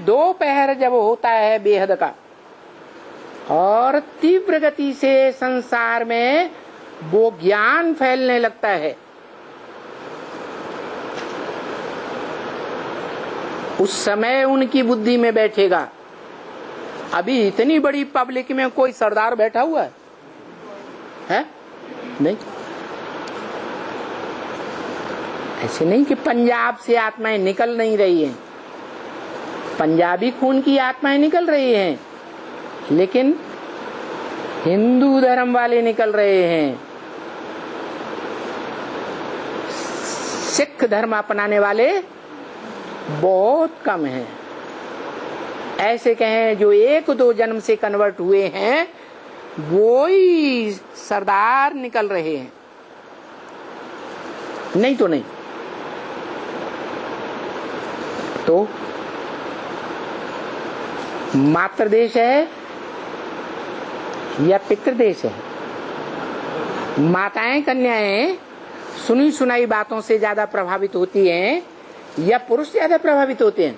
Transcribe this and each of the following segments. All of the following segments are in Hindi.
दोपहर जब होता है बेहद का और तीव्र गति से संसार में वो ज्ञान फैलने लगता है, उस समय उनकी बुद्धि में बैठेगा। अभी इतनी बड़ी पब्लिक में कोई सरदार बैठा हुआ है? नहीं। ऐसे नहीं कि पंजाब से आत्माएं निकल नहीं रही हैं, पंजाबी खून की आत्माएं निकल रही हैं, लेकिन हिंदू धर्म वाले निकल रहे हैं, सिख धर्म अपनाने वाले बहुत कम हैं। ऐसे कहें जो 1-2 जन्म से कन्वर्ट हुए हैं वो ही सरदार निकल रहे हैं, नहीं तो नहीं। तो मातृदेश है या पितृदेश है? माताएं कन्याएं सुनी सुनाई बातों से ज्यादा प्रभावित होती हैं या पुरुष ज्यादा प्रभावित होते हैं?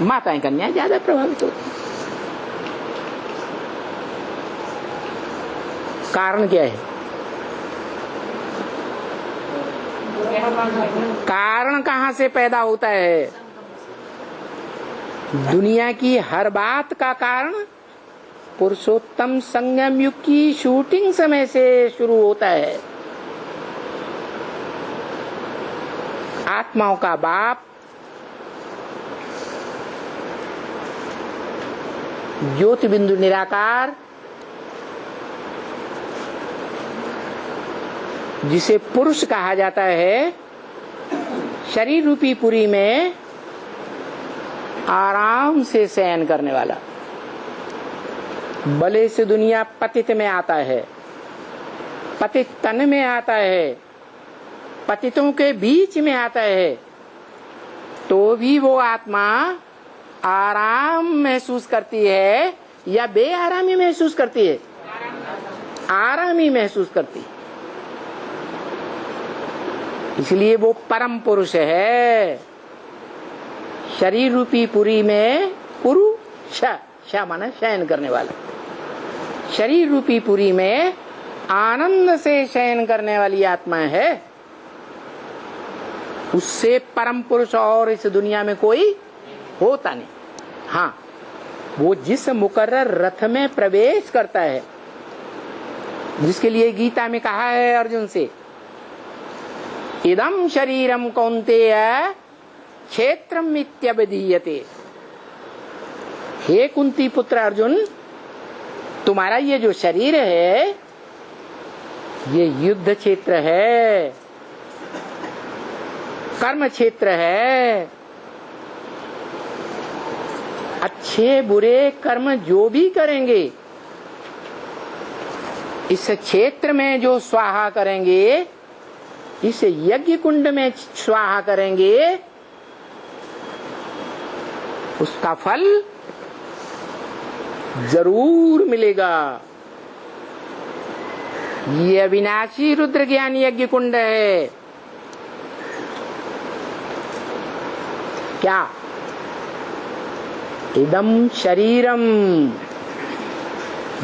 माताएं कन्याएं ज्यादा प्रभावित होती हैं। कारण क्या है? कारण कहाँ से पैदा होता है? दुनिया की हर बात का कारण पुरुषोत्तम संगम युग की शूटिंग समय से शुरू होता है। आत्माओं का बाप ज्योति बिंदु निराकार, जिसे पुरुष कहा जाता है, शरीर रूपी पुरी में आराम से शयन करने वाला। भले से दुनिया पतित में आता है, पतित तन में आता है, पतितों के बीच में आता है, तो भी वो आत्मा आराम महसूस करती है या बेआरामी महसूस करती है? आरामी महसूस करती है। इसलिए वो परम पुरुष है। शरीर रूपी पुरी में पुरुष, शा माना शयन करने वाला, शरीर रूपी पुरी में आनंद से शयन करने वाली आत्मा है। उससे परम पुरुष और इस दुनिया में कोई होता नहीं। हाँ, वो जिस मुकर्रर रथ में प्रवेश करता है, जिसके लिए गीता में कहा है अर्जुन से, इदम शरीरम कौन्तेय क्षेत्रम मित्यभिधीयते। हे कुंती पुत्र अर्जुन, तुम्हारा ये जो शरीर है ये युद्ध क्षेत्र है, कर्म क्षेत्र है। अच्छे बुरे कर्म जो भी करेंगे, इस क्षेत्र में जो स्वाहा करेंगे, इस यज्ञ कुंड में स्वाहा करेंगे, उसका फल जरूर मिलेगा। ये अविनाशी रुद्र ज्ञान यज्ञ कुंड है। क्या? इदम शरीरम,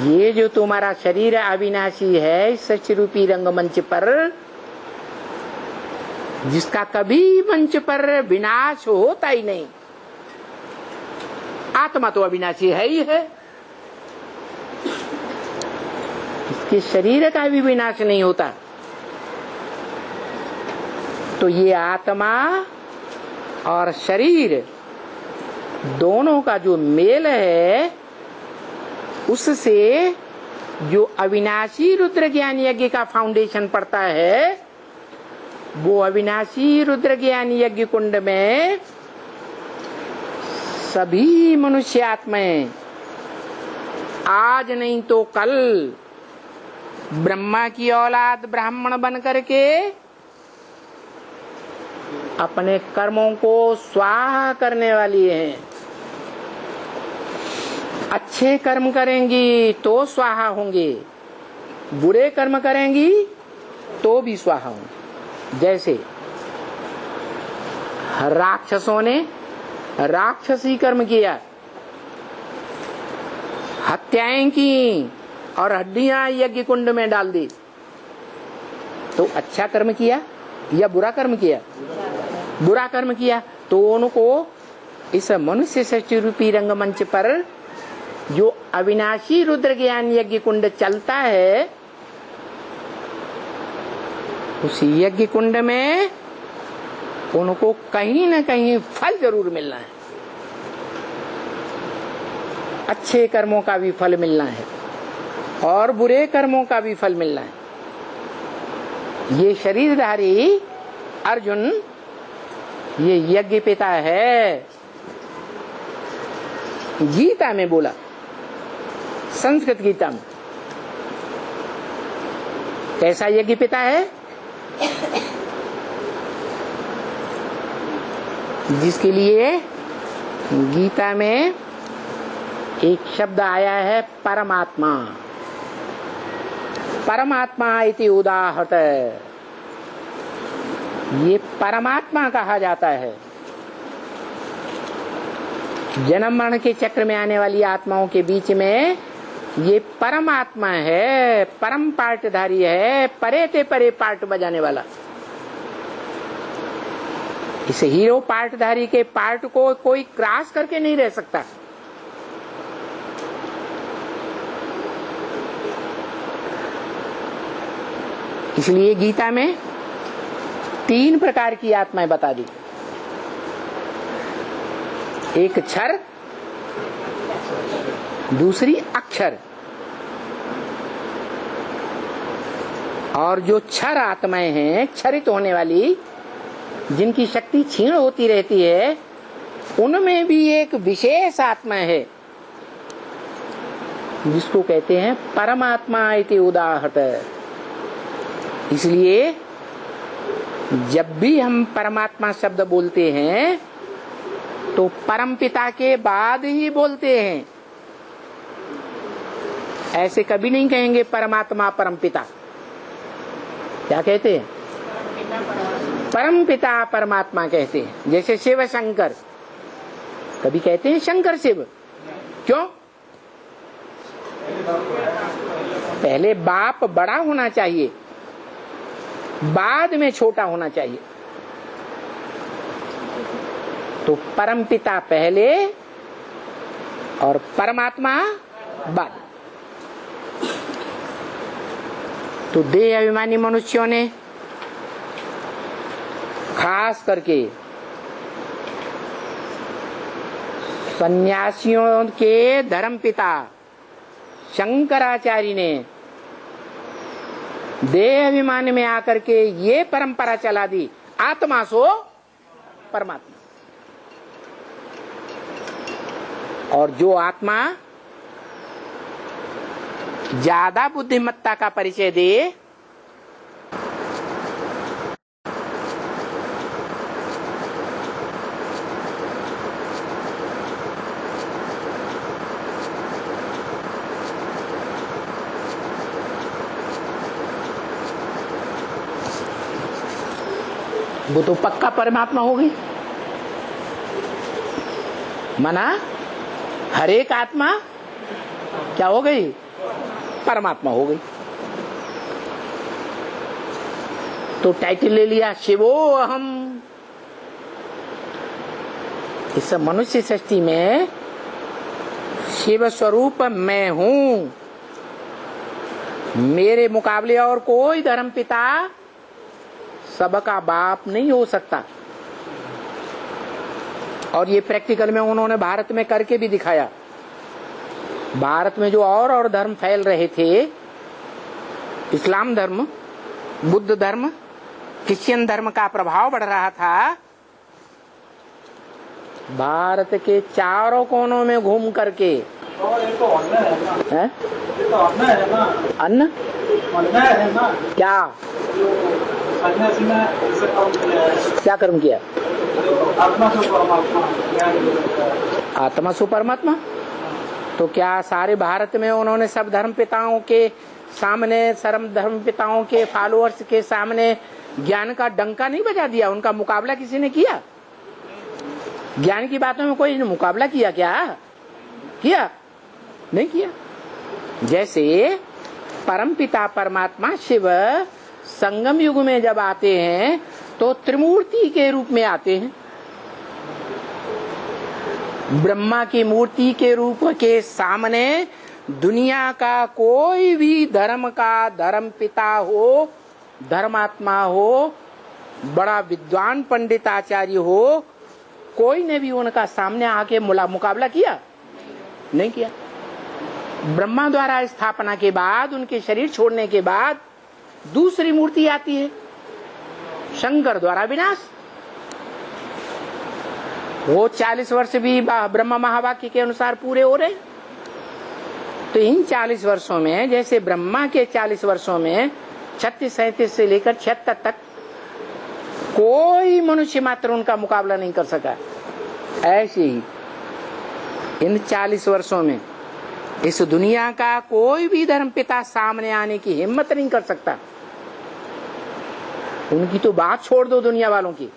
ये जो तुम्हारा शरीर अविनाशी है, सच रूपी रंगमंच पर, जिसका कभी मंच पर विनाश होता ही नहीं। आत्मा तो अविनाशी है ही है, इसके शरीर का भी विनाश नहीं होता। तो ये आत्मा और शरीर दोनों का जो मेल है, उससे जो अविनाशी रुद्र ज्ञान यज्ञ का फाउंडेशन पड़ता है, वो अविनाशी रुद्र ज्ञान यज्ञ कुंड में सभी मनुष्य आत्माएं आज नहीं तो कल ब्रह्मा की औलाद ब्राह्मण बन करके अपने कर्मों को स्वाहा करने वाली हैं। अच्छे कर्म करेंगी तो स्वाहा होंगे, बुरे कर्म करेंगी तो भी स्वाहा होंगे। जैसे राक्षसों ने राक्षसी कर्म किया, हत्याएं की और हड्डियां यज्ञ कुंड में डाल दी, तो अच्छा कर्म किया या बुरा कर्म किया? बुरा कर्म किया। तो उनको इस मनुष्य सृष्टि रूपी रंगमंच पर जो अविनाशी रुद्र ज्ञान यज्ञ कुंड चलता है, उस यज्ञ कुंड में उनको कहीं न कहीं फल जरूर मिलना है, अच्छे कर्मों का भी फल मिलना है और बुरे कर्मों का भी फल मिलना है। ये शरीरधारी अर्जुन ये यज्ञ पिता है। गीता में बोला, संस्कृत गीता में, कैसा यज्ञ पिता है? जिसके लिए गीता में एक शब्द आया है परमात्मा। परमात्मा इति उदाहृत, ये परमात्मा कहा जाता है। जन्म मरण के चक्र में आने वाली आत्माओं के बीच में ये परमात्मा है, परम पार्टधारी है, परे ते परे पार्ट बजाने वाला। इस हीरो पार्टधारी के पार्ट को कोई क्रॉस करके नहीं रह सकता। इसलिए गीता में 3 प्रकार की आत्माएं बता दी। एक क्षर, दूसरी अक्षर, और जो क्षर आत्माएं हैं, क्षरित होने वाली, जिनकी शक्ति क्षीण होती रहती है, उनमें भी एक विशेष आत्मा है जिसको कहते हैं परमात्मा इति उदाहृत। इसलिए जब भी हम परमात्मा शब्द बोलते हैं तो परमपिता के बाद ही बोलते हैं। ऐसे कभी नहीं कहेंगे परमात्मा परमपिता। क्या कहते हैं? परमपिता परमात्मा कहते हैं। जैसे शिव शंकर, कभी कहते हैं शंकर शिव, क्यों? पहले बाप बड़ा होना चाहिए, बाद में छोटा होना चाहिए। तो परमपिता पहले और परमात्मा बाद। तो देह अभिमानी मनुष्यों ने खास करके सन्यासियों के धर्मपिता शंकराचार्य ने देह अभिमान में आकर के ये परंपरा चला दी, आत्मा सो परमात्मा। और जो आत्मा ज्यादा बुद्धिमत्ता का परिचय दे, वो तो पक्का परमात्मा हो गई। माना हर एक आत्मा क्या हो गई? परमात्मा हो गई। तो टाइटल ले लिया शिवो अहम। इस मनुष्य सृष्टि में शिव स्वरूप मैं हूं। मेरे मुकाबले और कोई धर्म पिता सबका बाप नहीं हो सकता। और ये प्रैक्टिकल में उन्होंने भारत में करके भी दिखाया। भारत में जो और धर्म फैल रहे थे, इस्लाम धर्म, बुद्ध धर्म, क्रिश्चियन धर्म का प्रभाव बढ़ रहा था, भारत के चारों कोनों में घूम करके। तो अन्न है ना? अन्न है ना? क्या सन्यासी ने ऐसा काम किया है। क्या कर्म किया? आत्मा से परमात्मा, आत्मा सु परमात्मा। तो क्या सारे भारत में उन्होंने सब धर्म पिताओं के सामने, सर्व धर्म पिताओं के फॉलोअर्स के सामने ज्ञान का डंका नहीं बजा दिया? उनका मुकाबला किसी ने किया? ज्ञान की बातों में कोई मुकाबला किया क्या? किया? नहीं किया। जैसे परमपिता परमात्मा शिव संगम युग में जब आते हैं तो त्रिमूर्ति के रूप में आते हैं। ब्रह्मा की मूर्ति के रूप के सामने दुनिया का कोई भी धर्म का धर्म पिता हो, धर्मात्मा हो, बड़ा विद्वान पंडित आचार्य हो, कोई ने भी उनका सामने आके मुकाबला किया? नहीं किया। ब्रह्मा द्वारा स्थापना के बाद, उनके शरीर छोड़ने के बाद दूसरी मूर्ति आती है, शंकर द्वारा विनाश। वो 40 वर्ष भी ब्रह्मा महावाक्य के अनुसार पूरे हो रहे। तो इन 40 वर्षों में, जैसे ब्रह्मा के 40 वर्षों में 36-37 से लेकर 76 तक कोई मनुष्य मात्र उनका मुकाबला नहीं कर सका, ऐसे ही इन 40 वर्षों में इस दुनिया का कोई भी धर्म पिता सामने आने की हिम्मत नहीं कर सकता। उनकी तो बात छोड़ दो, दुनिया वालों की,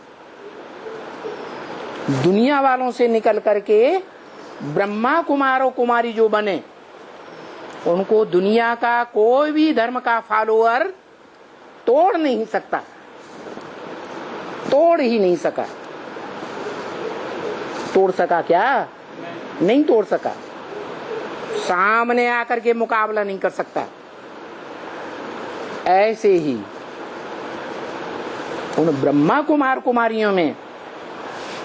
दुनिया वालों से निकल करके ब्रह्मा कुमार और कुमारी जो बने, उनको दुनिया का कोई भी धर्म का फॉलोअर तोड़ नहीं सकता, तोड़ ही नहीं सका। तोड़ सका क्या? नहीं तोड़ सका। सामने आकर के मुकाबला नहीं कर सकता। ऐसे ही उन ब्रह्मा कुमार कुमारियों में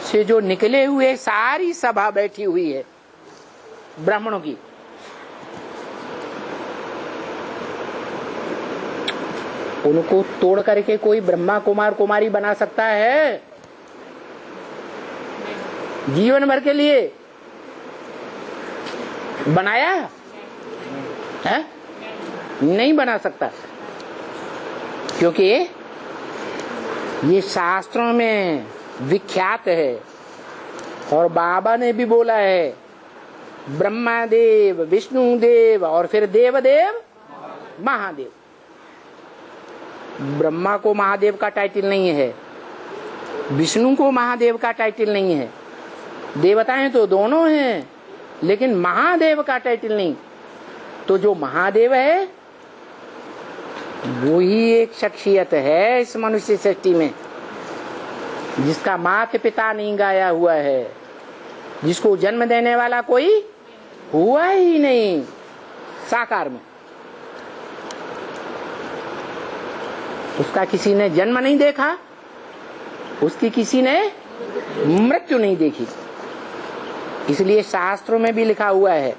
से जो निकले हुए सारी सभा बैठी हुई है ब्राह्मणों की, उनको तोड़ करके कोई ब्रह्मा कुमार कुमारी बना सकता है? जीवन भर के लिए बनाया है? नहीं बना सकता, क्योंकि ये शास्त्रों में विख्यात है। और बाबा ने भी बोला है, ब्रह्मा देव, विष्णु देव और फिर देवदेव महादेव। ब्रह्मा को महादेव का टाइटल नहीं है, विष्णु को महादेव का टाइटल नहीं है, देवताएं तो दोनों हैं, लेकिन महादेव का टाइटल नहीं। तो जो महादेव है वो ही एक शख्सियत है इस मनुष्य सृष्टि में, जिसका माता पिता नहीं गाया हुआ है, जिसको जन्म देने वाला कोई हुआ ही नहीं साकार में। उसका किसी ने जन्म नहीं देखा, उसकी किसी ने मृत्यु नहीं देखी। इसलिए शास्त्रों में भी लिखा हुआ है,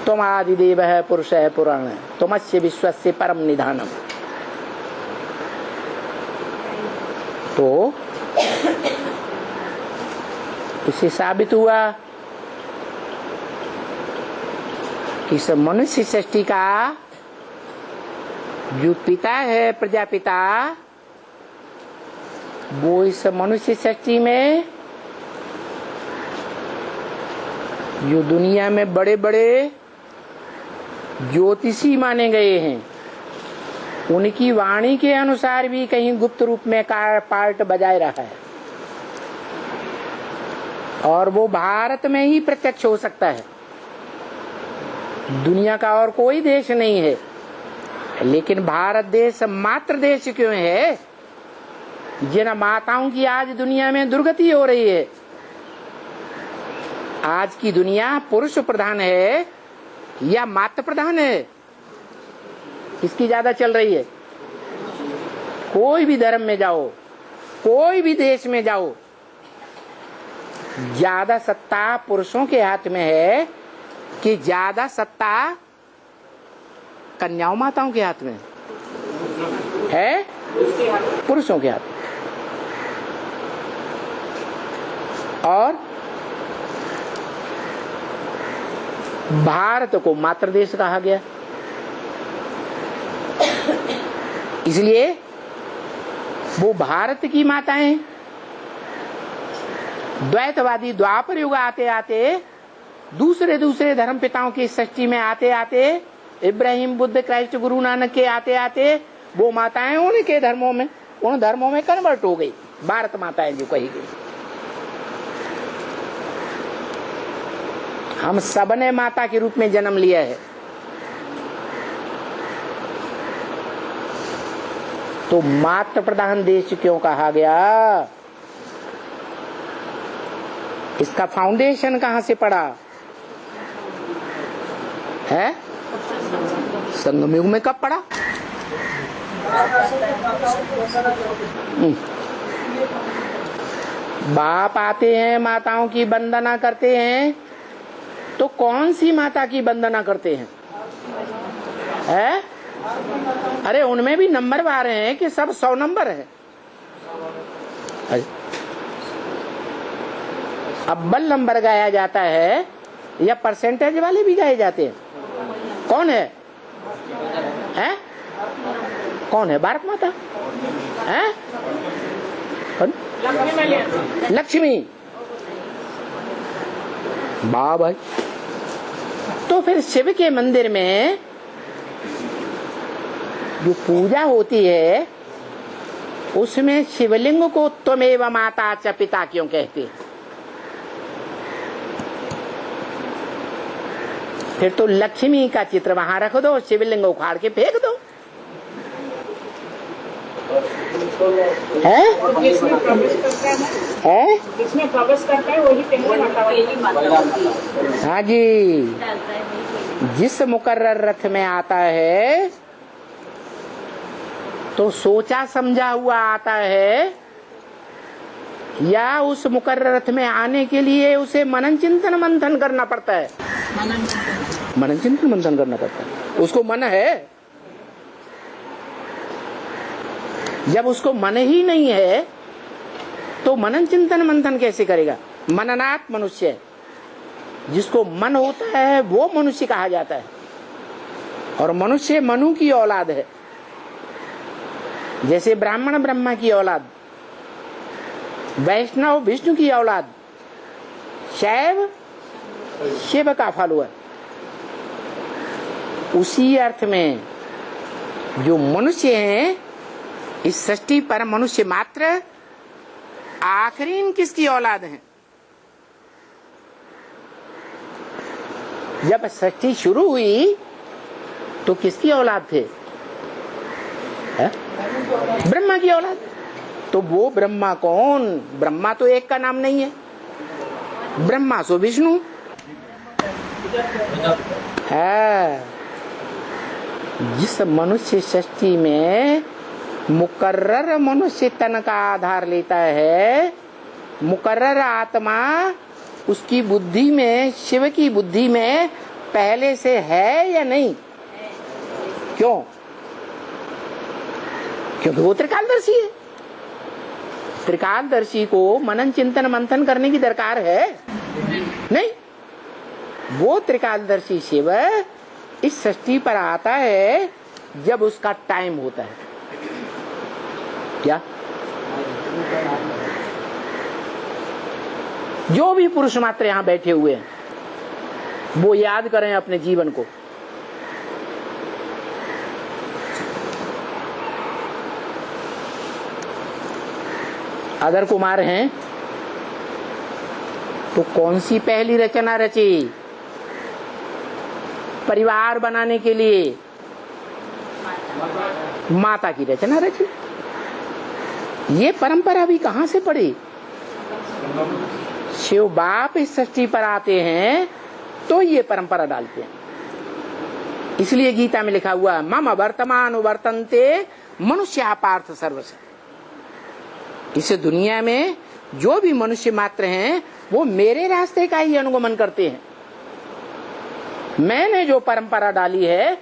तुम आदिदेव है, पुरुष है, पुराण है, तुमस्य विश्वस्य परम निधानम। तो इससे साबित हुआ कि इस मनुष्य सृष्टि का जो पिता है, प्रजापिता, वो इस मनुष्य सृष्टि में जो दुनिया में बड़े बड़े ज्योतिषी माने गए हैं, उनकी वाणी के अनुसार भी कहीं गुप्त रूप में पार्ट बजाय रहा है। और वो भारत में ही प्रत्यक्ष हो सकता है, दुनिया का और कोई देश नहीं है। लेकिन भारत देश मात्र देश क्यों है? जिन माताओं की आज दुनिया में दुर्गति हो रही है। आज की दुनिया पुरुष प्रधान है या मातृ प्रधान है? किसकी ज्यादा चल रही है? कोई भी धर्म में जाओ, कोई भी देश में जाओ, ज्यादा सत्ता पुरुषों के हाथ में है कि ज्यादा सत्ता कन्याओं माताओं के हाथ में है? पुरुषों के हाथ। और भारत को मातृ देश कहा गया। इसलिए वो भारत की माताएं द्वैतवादी द्वापर युग आते आते दूसरे दूसरे धर्म पिताओं की सृष्टि में आते आते, इब्राहिम, बुद्ध, क्राइस्ट, गुरु नानक के आते आते वो माताएं उनके धर्मों में, उन धर्मों में कन्वर्ट हो गई। भारत माता है जो कही गई। हम सबने माता के रूप में जन्म लिया है। तो मातृ प्रधान देश क्यों कहा गया? इसका फाउंडेशन कहां से पड़ा है? संगम युग में कब पड़ा? बाप आते हैं, माताओं की वंदना करते हैं, तो कौन सी माता की वंदना करते हैं? है? अरे उनमें भी नंबर वार हैं कि सब 100 नंबर है। अव्वल नंबर गाया जाता है या परसेंटेज वाले भी गाए जाते हैं? कौन है? हैं? कौन है? भारत माता है? लक्ष्मी। वाह भाई। तो फिर शिव के मंदिर में जो पूजा होती है उसमें शिवलिंग को त्वमेव माता च पिता क्यों कहते हैं? फिर तो लक्ष्मी का चित्र वहां रख दो, शिवलिंग उखाड़ के फेंक दो। है? जिसमें प्रवेश करता है वही पहले माता। हाँ जी, जिस मुकर्रर रथ में आता है तो सोचा समझा हुआ आता है, या उस मुकर्रर रथ में आने के लिए उसे मनन चिंतन मंथन करना पड़ता है? मनन चिंतन मंथन करना पड़ता है। उसको मन है? जब उसको मन ही नहीं है तो मनन चिंतन मंथन कैसे करेगा? मननात् मनुष्य, जिसको मन होता है वो मनुष्य कहा जाता है। और मनुष्य मनु की औलाद है। जैसे ब्राह्मण ब्रह्मा की औलाद, वैष्णव विष्णु की औलाद, शैव शिव का फॉलोअर। उसी अर्थ में जो मनुष्य हैं इस सृष्टि पर, मनुष्य मात्र आखिरी किसकी औलाद हैं? जब सृष्टि शुरू हुई तो किसकी औलाद थे? ब्रह्मा की औलाद। तो वो ब्रह्मा कौन? ब्रह्मा तो एक का नाम नहीं है, ब्रह्मा सो विष्णु है। जिस मनुष्य सृष्टि में मुकर्रर मनुष्य तन का आधार लेता है, मुकर्रर आत्मा उसकी बुद्धि में, शिव की बुद्धि में पहले से है या नहीं? क्यों? क्योंकि वो त्रिकालदर्शी है। त्रिकालदर्शी को मनन चिंतन मंथन करने की दरकार है नहीं। वो त्रिकालदर्शी शिव इस सृष्टि पर आता है जब उसका टाइम होता है। क्या? जो भी पुरुष मात्र यहां बैठे हुए हैं वो याद करें अपने जीवन को। अगर कुमार हैं तो कौन सी पहली रचना रची? परिवार बनाने के लिए माता की रचना रची। ये परंपरा भी कहां से पड़ी? शिव बाप इस सृष्टि पर आते हैं तो ये परंपरा डालते हैं। इसलिए गीता में लिखा हुआ मम वर्तमान वर्तन्ते मनुष्य पार्थ सर्वस्य। इस दुनिया में जो भी मनुष्य मात्र हैं वो मेरे रास्ते का ही अनुगमन करते हैं। मैंने जो परंपरा डाली है,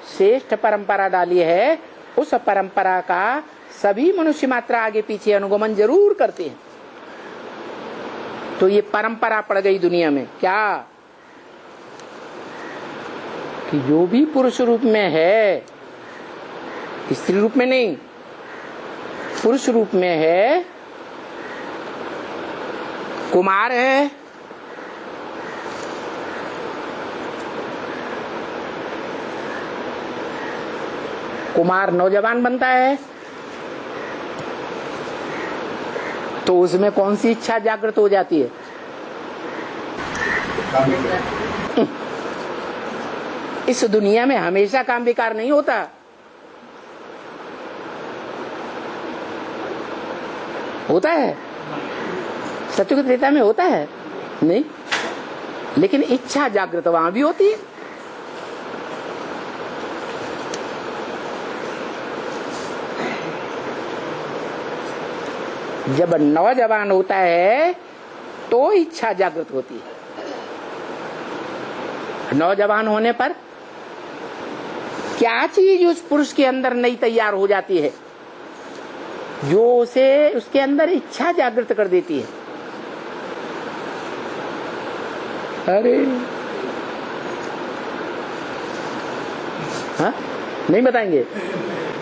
श्रेष्ठ परंपरा डाली है, उस परंपरा का सभी मनुष्य मात्र आगे पीछे अनुगमन जरूर करते हैं। तो ये परंपरा पड़ गई दुनिया में। क्या? कि जो भी पुरुष रूप में है, स्त्री रूप में नहीं, पुरुष रूप में है, कुमार है, कुमार नौजवान बनता है, तो उसमें कौन सी इच्छा जागृत हो जाती है? इस दुनिया में हमेशा काम विकार नहीं होता। होता है? सत्युग त्रेता में होता है? नहीं। लेकिन इच्छा जागृत वहां भी होती है। जब नौजवान होता है तो इच्छा जागृत होती है। नौजवान होने पर क्या चीज उस पुरुष के अंदर नई तैयार हो जाती है जो उसे उसके अंदर इच्छा जागृत कर देती है? अरे हाँ, नहीं बताएंगे?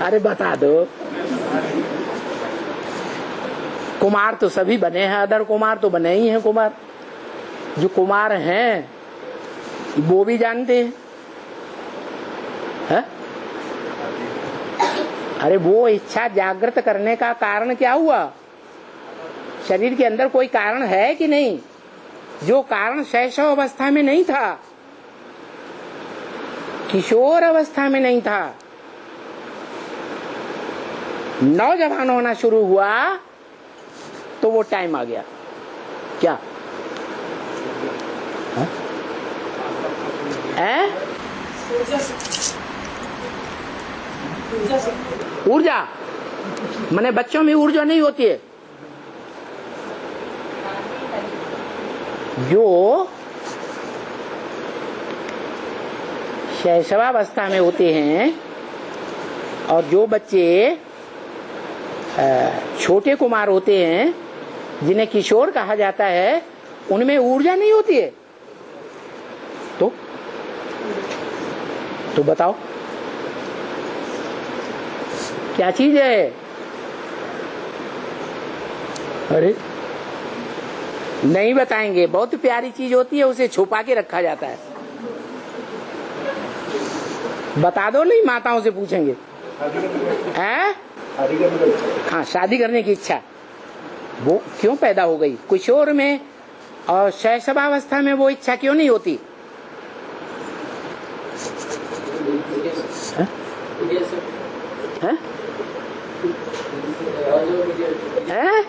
अरे बता दो। कुमार तो सभी बने हैं, अदर कुमार तो बने ही हैं। कुमार जो कुमार हैं वो भी जानते हैं, है? अरे वो इच्छा जागृत करने का कारण क्या हुआ? शरीर के अंदर कोई कारण है कि नहीं? जो कारण शैशव अवस्था में नहीं था, किशोर अवस्था में नहीं था, नौजवान होना शुरू हुआ तो वो टाइम आ गया। क्या है? ऊर्जा। माने बच्चों में ऊर्जा नहीं होती है। जो शैशवावस्था में होते हैं और जो बच्चे छोटे कुमार होते हैं जिन्हें किशोर कहा जाता है, उनमें ऊर्जा नहीं होती है। तो बताओ क्या चीज है? अरे नहीं बताएंगे। बहुत प्यारी चीज होती है, उसे छुपा के रखा जाता है। बता दो, नहीं माताओं से पूछेंगे। हैं? हाँ, शादी करने की इच्छा वो क्यों पैदा हो गई किशोर में, और शैशवावस्था में वो इच्छा क्यों नहीं होती? है? है? है?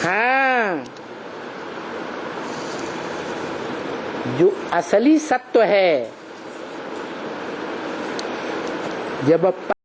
हाँ, जो असली सत्व है, जब